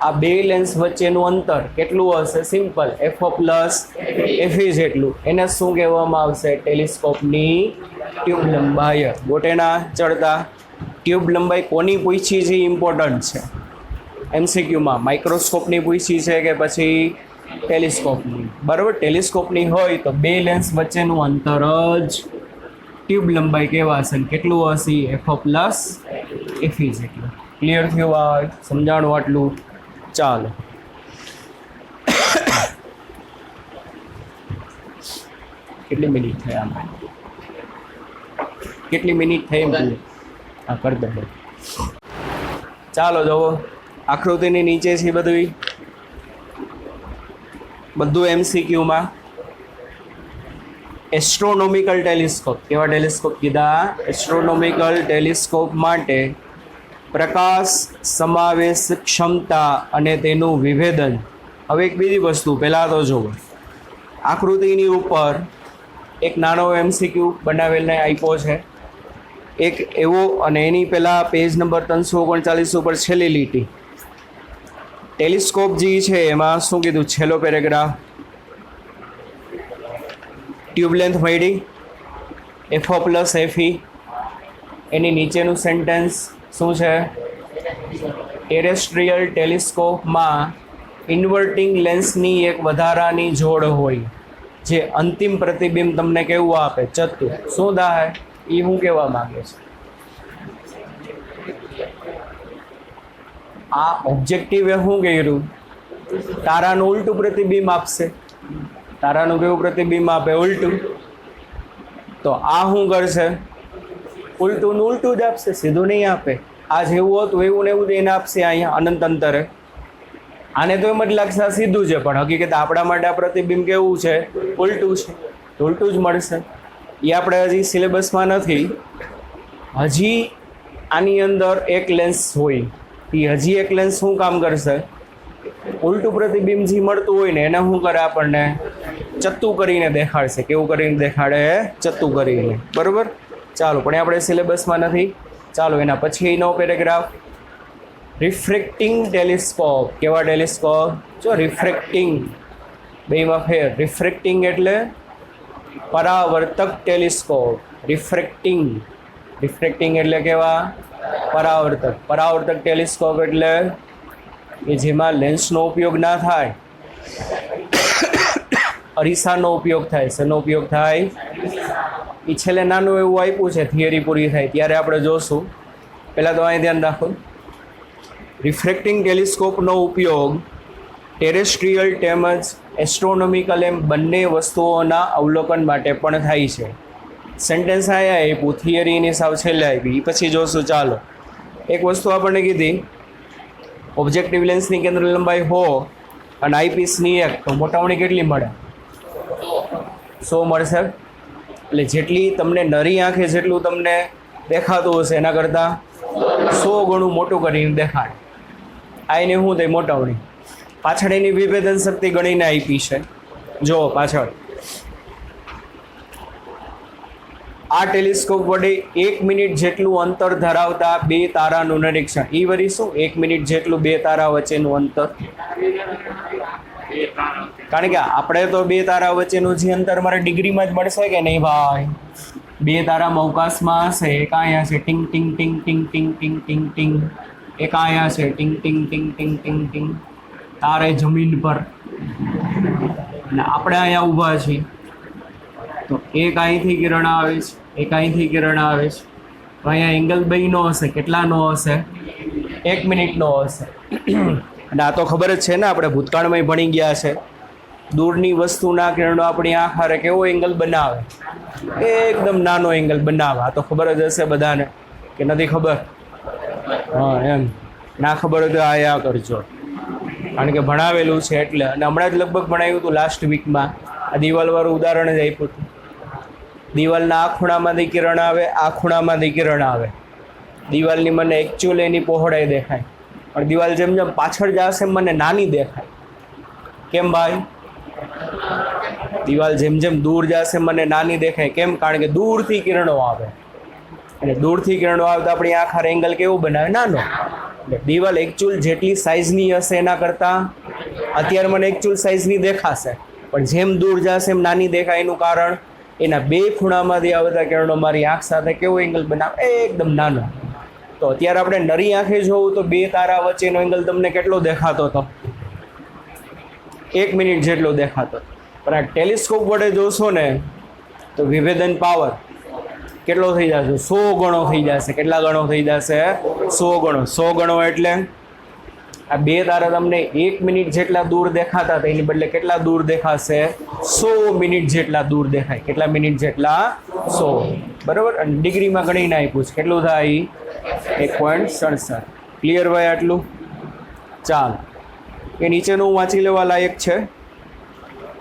આ 2 લેન્સ વચ્ચેનું અંતર કેટલું હશે? સિમ્પલ એફઓ પ્લસ એફઈ જેટલું. એને શું કહેવામાં આવશે? ટેલિસ્કોપની ટ્યુબ લંબાઈ. ગોટેના ચડતા ટ્યુબ લંબાઈ કોની પૂછી છે? ઇમ્પોર્ટન્ટ છે. એમસીક્યુમાં માઇક્રોસ્કોપની પૂછી છે કે પછી ટેલિસ્કોપની? બરાબર, ટેલિસ્કોપની હોય તો 2 લેન્સ વચ્ચેનું અંતર જ ટ્યુબ લંબાઈ કહેવાશે. કેટલું હશે? એફઓ પ્લસ એફઈ જેટલું. ક્લિયર થયું? આ સમજાણું આટલું? ચાલો, કેટલી મિનિટ થઈ? આમાં કેટલી મિનિટ થઈ એમ? હા, કરી દો. ચાલો જુઓ, આકૃતિની નીચે છે બધું એમસીક્યુમાં. Astronomical telescope. કેવા ટેલિસ્કોપ કીધા? એસ્ટ્રોનોમિકલ ટેલિસ્કોપ માટે પ્રકાશ સમાવેશ ક્ષમતા અને તેનું વિભેદન. હવે એક બીજી વસ્તુ પહેલાં તો જુઓ, આકૃતિની ઉપર એક નાનો એમસીક્યુ બનાવેલને આપ્યો છે એક એવો, અને એની પહેલાં પેજ નંબર 339 ઉપર છેલ્લી લીટી ટેલિસ્કોપ જે છે એમાં શું કીધું? છેલ્લો પેરેગ્રાફ, ટ્યુબ લેન્થ મળી એફઓ પ્લસ એફઈ. એની નીચેનું સેન્ટેન્સ શું છે? ટેરેસ્ટ્રીયલ ટેલિસ્કોપમાં ઇન્વર્ટિંગ લેન્સની એક વધારાની જોડ હોય જે અંતિમ પ્રતિબિંબ તમને કેવું આપે? ચતુર. શું થાય એ હું કહેવા માંગે છે? આ ઓબ્જેક્ટિવે શું કર્યું? તારાનું ઉલટું પ્રતિબિંબ આપશે. તારાનું કેવું પ્રતિબિંબ આપે? ઉલટું. તો આ શું કરશે? ઉલટું ને ઉલટું જ આપશે, સીધું નહીં આપે. આ જેવું હતું એવું ને એવું જ એને આપશે અહીંયા અનંત અંતરે. આને તો એમ જ લાગશે આ સીધું છે, પણ હકીકત આપણા માટે આ પ્રતિબિંબ કેવું છે? ઉલટું છે. તો ઉલટું જ મળશે. એ આપણે હજી સિલેબસમાં નથી. હજી આની અંદર એક લેન્સ હોય, એ હજી એક લેન્સ શું કામ કરશે? ઉલટું પ્રતિબિંબ જે મળતું હોય ને એને શું કરે? આપણને ચત્તું કરીને દેખાડશે. કેવું કરીને દેખાડે? ચત્તું કરીને. બરાબર? ચાલો, પણ એ આપણે સિલેબસમાં નથી. ચાલો, એના પછીનો પેરેગ્રાફ. રિફ્રેક્ટિંગ ટેલિસ્કોપ. કેવા ટેલિસ્કોપ? જો રિફ્રેક્ટિંગ, બેમાં ફેર. રિફ્રેક્ટિંગ એટલે પરાવર્તક ટેલિસ્કોપ. રિફ્રેક્ટિંગ, રિફ્રેક્ટિંગ એટલે કેવા? પરાવર્તક. પરાવર્તક ટેલિસ્કોપ એટલે કે જેમાં લેન્સનો ઉપયોગ ના થાય, અરીસાનો ઉપયોગ થાય. શેનો ઉપયોગ થાય? એ છેલ્લે નાનું એવું આપ્યું છે, થિયરી પૂરી થાય ત્યારે આપણે જોશું. પહેલાં તો અહીં ધ્યાન રાખો. રિફ્રેક્ટિંગ ટેલિસ્કોપનો ઉપયોગ ટેરેસ્ટ્રીયલ તેમજ એસ્ટ્રોનોમિકલ એમ બંને વસ્તુઓના અવલોકન માટે પણ થાય છે. સેન્ટેન્સ અહીંયા આપ્યું, થિયરીની સાવ છેલ્લે આપી, એ પછી જોશું. ચાલો, એક વસ્તુ આપણને કીધી, ઓબ્જેક્ટિવ લેન્સની કેન્દ્ર લંબાઈ 100 અને આઈપીસની 1, તો મોટાવણી કેટલી મળે? 100 મળશે. એટલે જેટલી તમને નરી આંખે જેટલું તમને દેખાતું હશે એના કરતાં 100 ગણું મોટું કરીને દેખાડે. આ એને શું થાય? મોટાવણી. પાછળ એની વિભેદન શક્તિ ગણીને આપી છે. જો પાછળ આ ટેલિસ્કોપ વડે 1 મિનિટ જેટલું અંતર ધરાવતા 2 તારાનું નિરીક્ષણ. એ વળી શું? 1 મિનિટ જેટલું 2 તારા વચ્ચેનું અંતર. કારણ કે આપણે તો 2 તારા વચ્ચેનું જે અંતર મારે ડિગ્રીમાં જ મળશે કે નહીં ભાઈ? 2 તારામાં અવકાશમાં હશે. એક અહીંયા છે ટિંગ ટિંગ ટિંગ ટિંગ ટિંગ ટિંગ ટિંગ ટિંગ. એક અહીંયા છે ટિંગ ટિંગ ટિંગ ટિંગ ટિંગ ટિંગ. તારે જમીન પર અને આપણે અહીંયા ઊભા છીએ. તો એક અહીંથી કિરણ આવે છે, એક અહીંથી કિરણ આવે છે. તો અહીંયા એંગલ બેયનો હશે. કેટલાનો હશે? 1 મિનિટનો હશે. અને આ તો ખબર જ છે ને, આપણે ભૂતકાળમાં ભણી ગયા છે. દૂરની વસ્તુના કિરણો આપણી આંખ હારે કેવો એંગલ બનાવે? એકદમ નાનો એંગલ બનાવે. આ તો ખબર જ હશે બધાને, કે નથી ખબર? હા, એમ ના ખબર હોય તો આ કરજો, કારણ કે ભણાવેલું છે એટલે. અને હમણાં જ લગભગ ભણાવ્યું હતું લાસ્ટ વીકમાં. આ દિવાલવાળું ઉદાહરણ જ આપ્યું હતું. દિવાલના આ ખૂણામાંથી કિરણ આવે, આ ખૂણામાંથી કિરણ આવે. દિવાલની મને એકચ્યુઅલ એની પહોળાઈ દેખાય, પણ દિવાલ જેમ જેમ પાછળ જશે મને નાની દેખાય. કેમ ભાઈ? દિવાલ જેમ જેમ દૂર જશે મને નાની દેખાય. કેમ? કારણ કે દૂરથી કિરણો આવે, અને દૂરથી કિરણો આવે તો આપણી આંખ હારે એંગલ કેવું બનાવે? નાનો. એટલે દિવાલ એકચ્યુઅલ જેટલી સાઇઝની હશે એના કરતાં અત્યારે મને એકચ્યુઅલ સાઇઝની દેખાશે, પણ જેમ દૂર જશે એમ નાની દેખાય. એનું કારણ એના 2 ખૂણામાંથી આવતા કિરણો મારી આંખ સાથે કેવો એંગલ બનાવે? એકદમ નાનો. તો અત્યારે આપણે નરી આંખે જોવું તો 2 તારા વચ્ચેનો એંગલ તમને કેટલો દેખાતો હતો? 1 મિનિટ જેટલો દેખાતો. પણ આ ટેલિસ્કોપ વડે જોશો ને તો વિભેદન પાવર કેટલો થઈ જશે? 100 ગણો થઈ જશે. કેટલા ગણો થઈ જશે? 100 ગણો. 100 ગણો એટલે આ 2 તારા તમને 1 મિનિટ જેટલા દૂર દેખાતા હતા એની બદલે કેટલા દૂર દેખાશે? 100 મિનિટ જેટલા દૂર દેખાય. કેટલા મિનિટ જેટલા? 100. બરાબર? અને ડિગ્રીમાં ગણીને આપ્યું છે. કેટલું થાય? 1.67. ક્લિયર ભાઈ આટલું? ચાલો, એ નીચેનું વાંચી લેવા લાયક છે.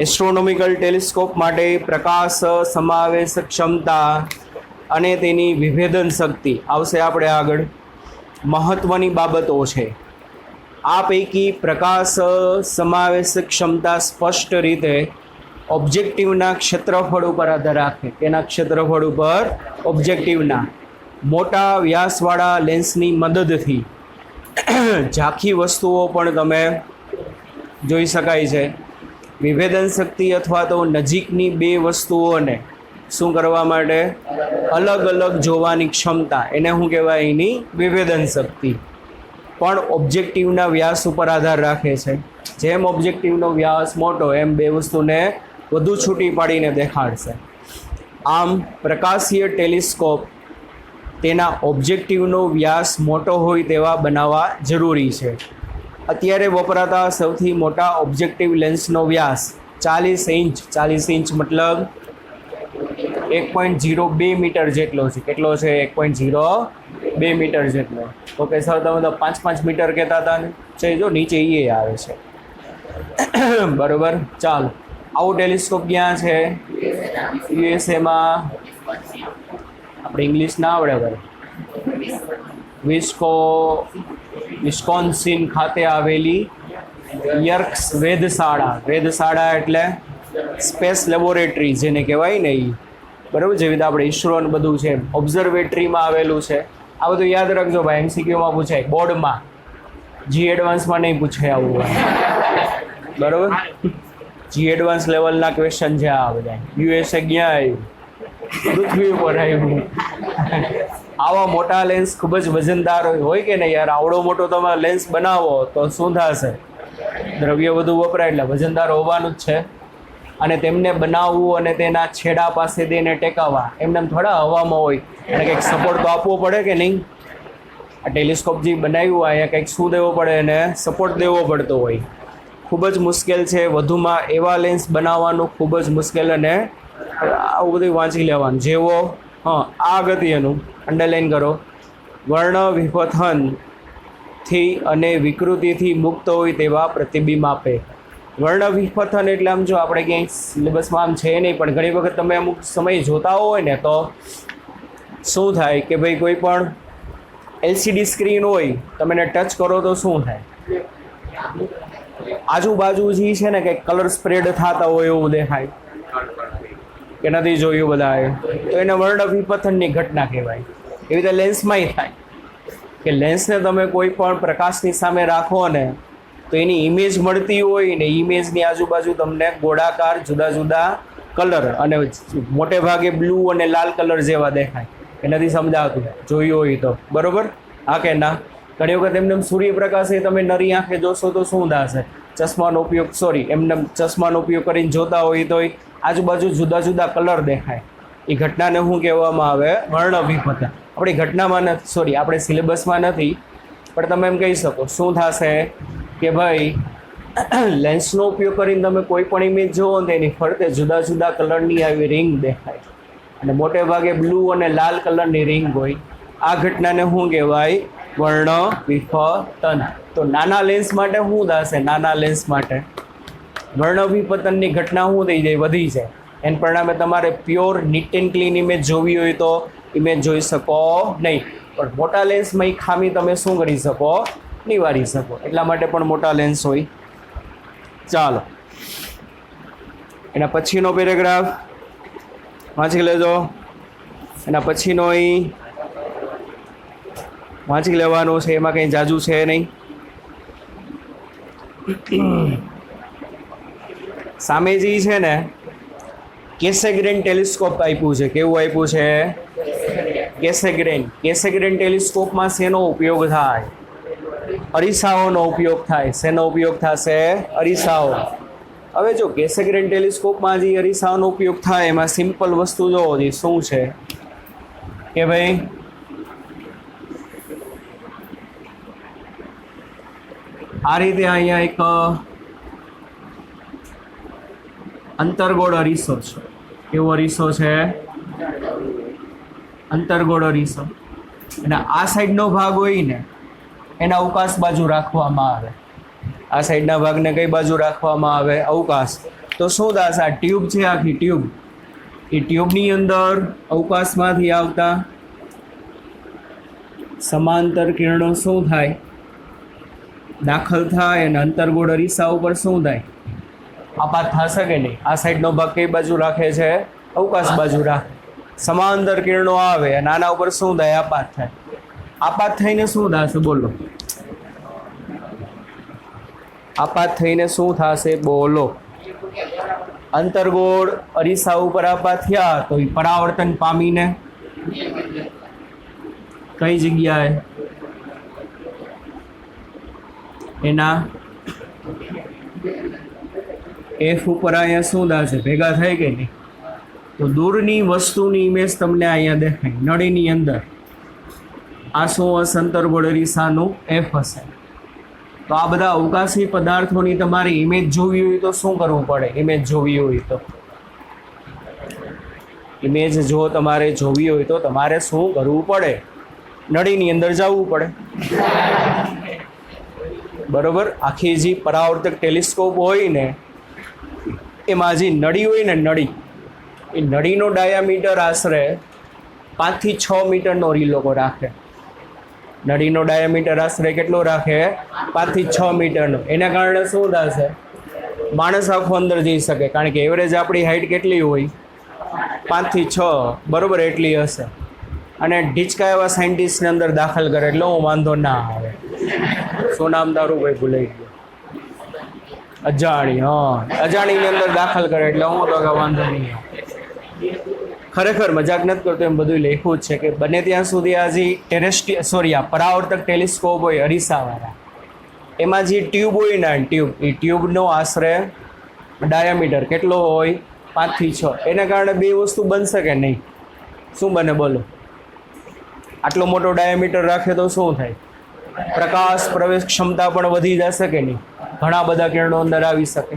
એસ્ટ્રોનોમિકલ ટેલિસ્કોપ માટે પ્રકાશ સમાવેશ ક્ષમતા અને તેની વિભેદન શક્તિ આવશે આપણે આગળ. મહત્વની બાબતો છે. આ પૈકી પ્રકાશ સમાવેશ ક્ષમતા સ્પષ્ટ રીતે ઓબ્જેક્ટિવના ક્ષેત્રફળ ઉપર આધાર રાખે. તેના ક્ષેત્રફળ ઉપર ઓબ્જેક્ટિવના મોટા વ્યાસવાળા લેન્સની મદદથી ઝાંખી વસ્તુઓ પણ તમે જોઈ શકાય છે. વિભેદન શક્તિ અથવા તો નજીકની 2 વસ્તુઓને શું કરવા માટે? અલગ અલગ જોવાની ક્ષમતા. એને શું કહેવાય? એની વિભેદન શક્તિ. પણ ઓબ્જેક્ટિવના વ્યાસ ઉપર આધાર રાખે છે. જેમ ઓબ્જેક્ટિવનો વ્યાસ મોટો એમ બે વસ્તુને વધુ છૂટી પાડીને દેખાડશે. આમ પ્રકાશીય ટેલિસ્કોપ તેના ઓબ્જેક્ટિવનો વ્યાસ મોટો હોય તેવા બનાવવા જરૂરી છે. અત્યારે વપરાતા સૌથી મોટા ઓબ્જેક્ટિવ લેન્સનો વ્યાસ 40 ઇંચ. 40 ઇંચ મતલબ 1.02 મીટર જેટલો છે. કેટલો છે? 1.02 મીટર જેટલો. ઓકે સર, તમે તો 5 મીટર કહેતા હતા ને, છે જો નીચે એ આવે છે. બરોબર, ચાલો. આવું ટેલિસ્કોપ ક્યાં છે? યુએસએમાં. આપણે ઇંગ્લિશ ના આવડે ભાઈ. વિસ્કોન્સિન ખાતે આવેલી યર્ક્સ વેધશાળા. વેધશાળા એટલે સ્પેસ લેબોરેટરી જેને કહેવાય ને એ. બરાબર, જેવી રીતે આપણે ઈસરો ને બધું છે ઓબ્ઝર્વેટરીમાં આવેલું છે. આ બધું યાદ રાખજો ભાઈ, એમસીક્યુમાં પૂછાય, બોર્ડમાં. જી એડવાન્સમાં નહીં પૂછાય આવું. બરાબર, જી એડવાન્સ લેવલના ક્વેશ્ચન છે આ બધા. યુએસએ ક્યાં આવ્યું? પૃથ્વી ઉપર આવ્યું. આવા મોટા લેન્સ ખૂબ જ વજનદાર હોય કે નહીં યાર? આવડો મોટો તમે લેન્સ બનાવો તો શું થશે? દ્રવ્ય વધુ વપરાય એટલે વજનદાર હોવાનું જ છે. અને તેમને બનાવવું અને તેના છેડા પાસે દઈને ટેકાવવા, એમને થોડા હવામાં હોય અને કંઈક સપોર્ટ તો આપવો પડે કે નહીં? આ ટેલિસ્કોપ જે બનાવ્યું અહીંયા કંઈક શું દેવો પડે? એને સપોર્ટ દેવો પડતો હોય. ખૂબ જ મુશ્કેલ છે. વધુમાં એવા લેન્સ બનાવવાનું ખૂબ જ મુશ્કેલ, અને આવું બધું વાંચી લેવાનું. જેવો આ અગત્યનું અંડરલાઈન કરો. વર્ણ વિપથનથી અને વિકૃતિથી મુક્ત હોય તેવા પ્રતિબિંબ આપે. વર્ણ વિપથન એટલે આમ જો આપણે ક્યાંય સિલેબસમાં આમ છે નહીં, પણ ઘણી વખત તમે અમુક સમય જોતા હોય ને તો શું થાય કે ભાઈ કોઈ પણ એલસીડી સ્ક્રીન હોય, તમે એને ટચ કરો તો શું થાય? આજુબાજુ જે છે ને કંઈક કલર સ્પ્રેડ થતા હોય એવું દેખાય કે નથી જોયું બધાએ? તો એને વર્ણ વિપથનની ઘટના કહેવાય. એવી રીતે લેન્સમાંય થાય કે લેન્સને તમે કોઈ પણ પ્રકાશની સામે રાખો ને તો એની ઇમેજ મળતી હોય ને, ઇમેજની આજુબાજુ તમને ગોળાકાર જુદા જુદા કલર અને મોટે ભાગે બ્લુ અને લાલ કલર જેવા દેખાય. એ નથી સમજાતું, જોયું હોય તો. બરોબર, હા કે ના? ઘણી વખત એમને સૂર્યપ્રકાશ એ તમે નરી આંખે જોશો તો શું થશે? ચશ્માનો ઉપયોગ એમને ચશ્માનો ઉપયોગ કરીને જોતા હોય તો આજુબાજુ જુદા જુદા કલર દેખાય. એ ઘટનાને શું કહેવામાં આવે? વર્ણ વિપથન. આપણી ઘટનામાં નથી, આપણે સિલેબસમાં નથી, પણ તમે એમ કહી શકો શું થશે કે ભાઈ લેન્સનો ઉપયોગ કરીને તમે કોઈ પણ ઇમેજ જુઓ ને એની ફરતે જુદા જુદા કલરની આવી રિંગ દેખાય, અને મોટે ભાગે બ્લુ અને લાલ કલરની રિંગ હોય. આ ઘટનાને શું કહેવાય? વર્ણ વિપથન. તો નાના લેન્સ માટે શું થશે? નાના લેન્સ માટે વર્ણ વિપથનની ઘટના શું થઈ જાય? વધી જાય. એને પરિણામે તમારે pure neat and clean image જોવી હોય તો ઇમેજ જોઈ શકો નહીં. પણ મોટા લેન્સમાં એ ખામી તમે શું કરી શકો? નિવારી શકો. એટલા માટે પણ મોટા લેન્સ હોય. ચાલો, એના પછીનો પેરેગ્રાફ વાંચી લેજો. એના પછીનો અહીં વાંચી લેવાનું છે, એમાં કંઈ જાજુ છે નહીં. સામે જે છે ને કેસેગ્રેન ટેલિસ્કોપ આપ્યું છે. કેવું આપ્યું છે? કેસેગ્રેન. કેસેગ્રેન ટેલિસ્કોપમાં શેનો ઉપયોગ થાય? અરીસાઓનો ઉપયોગ થાય. શેનો ઉપયોગ થશે? અરીસાઓ. હવે જો કેસેગ્રેન ટેલિસ્કોપમાં જે અરીસાઓનો ઉપયોગ થાય એમાં સિમ્પલ વસ્તુ જોવો જે શું છે કે ભાઈ આ રીતે અહીંયા એક અંતર્ગોળ અરીસો છે. કેવો અરીસો છે? અંતર્ગોળ અરીસો. અને આ સાઈડનો ભાગ હોય ને એને અવકાશ બાજુ રાખવામાં આવે. આ સાઈડના ભાગને કઈ બાજુ રાખવામાં આવે? અવકાશ. તો શું થશે? આ ટ્યુબ છે, આખી ટ્યુબ. એ ટ્યુબની અંદર અવકાશમાંથી આવતા સમાંતર કિરણો શું થાય? દાખલ થાય, અને અંતર્ગોળ અરીસા ઉપર શું થાય? આપાત થશે કે નહીં? આ સાઈડનો ભાગ કઈ બાજુ રાખે છે? અવકાશ બાજુ રાખે. સમાંતર કિરણો આવે અને આના ઉપર શું થાય? આપાત થાય. આપાત થઈને શું થશે? બોલો. આપાત થઈને શું થશે? બોલો. અંતર્ગોળ અરીસા ઉપર આપાત થયા તો એ પરાવર્તન પામીને કઈ જગ્યાએ? એના એફ ઉપર અહીંયા શું દાશે ભેગા થાય કે નહીં? તો દૂરની વસ્તુની ઇમેજ તમને અહીંયા દેખાય નળીની અંદર. આ શું હશે? અંતર્ગોળ અરીસાનું એફ હશે. તો આ બધા અવકાશી પદાર્થોની તમારી ઇમેજ જોવી હોય તો શું કરવું પડે? ઇમેજ જોવી હોય તો ઇમેજ જો તમારે જોવી હોય તો તમારે શું કરવું પડે? નળીની અંદર જવું પડે. બરોબર. આખી જે પરાવર્તક ટેલિસ્કોપ હોય ને એમાં જે નળી હોય ને નળી, એ નળીનો ડાયામીટર આશરે 5 થી 6 મીટરનો રીલોકો રાખે. નળીનો ડાયામીટર આશરે કેટલો રાખે? 5 થી 6 મીટરનો. એના કારણે શું થશે? માણસ આખો અંદર જઈ શકે, કારણ કે એવરેજ આપણી હાઈટ કેટલી હોય? 5 થી 6, બરોબર એટલી હશે. અને ઢીચકા એવા સાયન્ટિસ્ટને અંદર દાખલ કરે એટલે હું વાંધો ના આવે. શું નામ તારું? ભાઈ ભૂલાઈ ગયું. અજાણી. હા, અજાણીની અંદર દાખલ કરે એટલે હું તો કે વાંધો નહીં આવે. ખરેખર મજાક નથી કરતો, એમ બધું લખ્યું જ છે કે બને ત્યાં સુધી આ જે આ પરાવર્તક ટેલિસ્કોપ હોય અરીસાવાળા, એમાં જે ટ્યુબ હોય ને એ ટ્યુબનો આશરે ડાયામીટર કેટલો હોય? 5 થી 6. એના કારણે બે વસ્તુ બનશે કે નહીં? શું બને બોલો? આટલો મોટો ડાયામીટર રાખે તો શું થાય? પ્રકાશ પ્રવેશ ક્ષમતા પણ વધી જશે કે નહીં? ઘણા બધા કિરણો અંદર આવી શકે.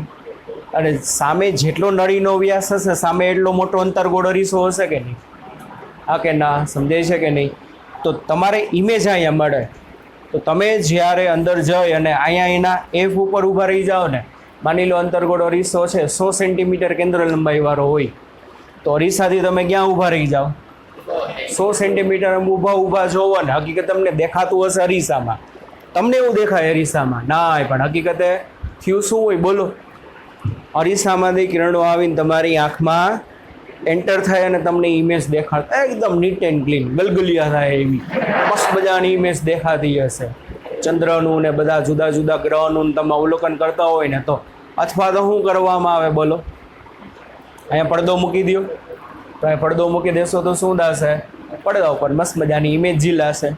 અને સામે જેટલો નળીનો વ્યાસ હશે સામે એટલો મોટો અંતર્ગોળ અરીસો હશે કે નહીં? હા કે ના? સમજાય છે કે નહીં? તો તમારે ઇમેજ અહીંયા મળે. તો તમે જ્યારે અંદર જઈ અને અહીંયા એના એફ ઉપર ઊભા રહી જાઓ ને, માની લો અંતર્ગોળ અરીસો છે 100 સેન્ટીમીટર કેન્દ્ર લંબાઈવાળો હોય, તો અરીસાથી તમે ક્યાં ઊભા રહી જાઓ? 100 સેન્ટીમીટર ઊભા જોવો ને, હકીકત તમને દેખાતું હશે અરીસામાં, તમને એવું દેખાય અરીસામાં ના, પણ હકીકતે થયું શું હોય બોલો? અરીસામાંથી કિરણો આવીને તમારી આંખમાં એન્ટર થાય અને તમને ઇમેજ દેખાડતા એકદમ નીટ એન્ડ ક્લીન ગલગલિયા થાય એવી મસ્ત મજાની ઇમેજ દેખાતી હશે ચંદ્રનું ને બધા જુદા જુદા ગ્રહોનું તમે અવલોકન કરતા હોય ને તો. અથવા તો શું કરવામાં આવે બોલો? અહીંયા પડદો મૂકી દો. તો અહીંયા પડદો મૂકી દેશો તો શું થશે? પડદા ઉપર મસ્ત મજાની ઇમેજ ઝીલાશે.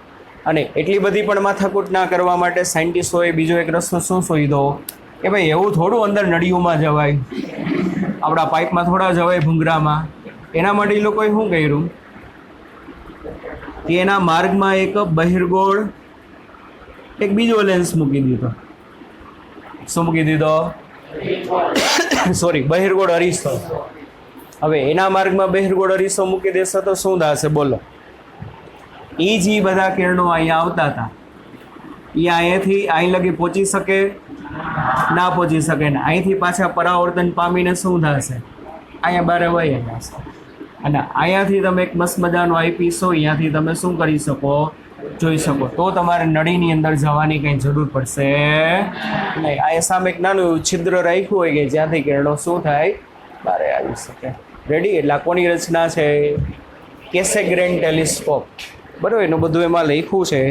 અને એટલી બધી પણ માથાકૂટ ના કરવા માટે સાયન્ટિસ્ટોએ બીજો એક રસ્તો શું શોધ્યો કે ભાઈ એવું થોડું અંદર નળીઓમાં જવાય, આપણા પાઇપમાં થોડા જવાય ભૂંગરામાં. એના માટે એ લોકોએ શું કર્યું કે એના માર્ગમાં એક બહિર્ગોળ એક બીજો લેન્સ મૂકી દીધો. શું મૂકી દીધો? સોરી, બહિર્ગોળ અરીસો. હવે એના માર્ગમાં બહિર્ગોળ અરીસો મૂકી દેશો તો શું થશે બોલો? એ જે બધા કિરણો અહીંયા આવતા હતા એ અહીંયાથી અહીં લગી પહોંચી શકે ના પહોંચી શકે ને અહીંથી પાછા પરાવર્તન પામીને શું થશે? અહીંયા બારે વહી જશે. અને અહીંયાથી તમે એક મસ્ત મજાનો આઈપીસ હોય અહીંયાથી તમે શું કરી શકો? જોઈ શકો. તો તમારે નળીની અંદર જવાની કંઈ જરૂર પડશે નહીં. આ સામે એક નાનું એવું છિદ્ર રાખ્યું હોય કે જ્યાંથી કિરણો શું થાય? બારે આવી શકે. રેડી? એટલે આ કોની રચના છે? Cassegrain telescope. બરાબર, એનું બધું એમાં લખ્યું છે.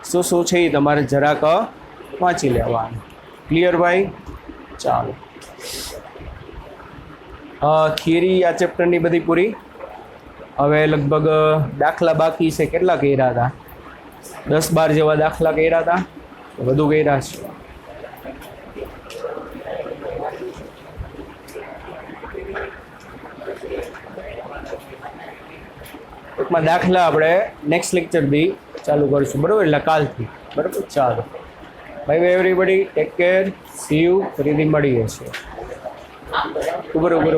શું શું છે એ તમારે જરાક વાંચી લેવાનું. ક્લિયર ભાઈ? ચાલો, થિયરી આ ચેપ્ટરની બધી પૂરી. હવે લગભગ દાખલા બાકી છે. કેટલા કર્યા હતા? 10-12 જેવા દાખલા કર્યા હતા. વધુ કર્યા છે. ટૂંકમાં દાખલા આપણે નેક્સ્ટ લેક્ચરથી ચાલુ કરીશું. બરાબર? એટલે કાલથી. બરાબર? ચાલો, bye bye everybody, take care, C you. ફરીથી મળીએ છીએ. બરોબર.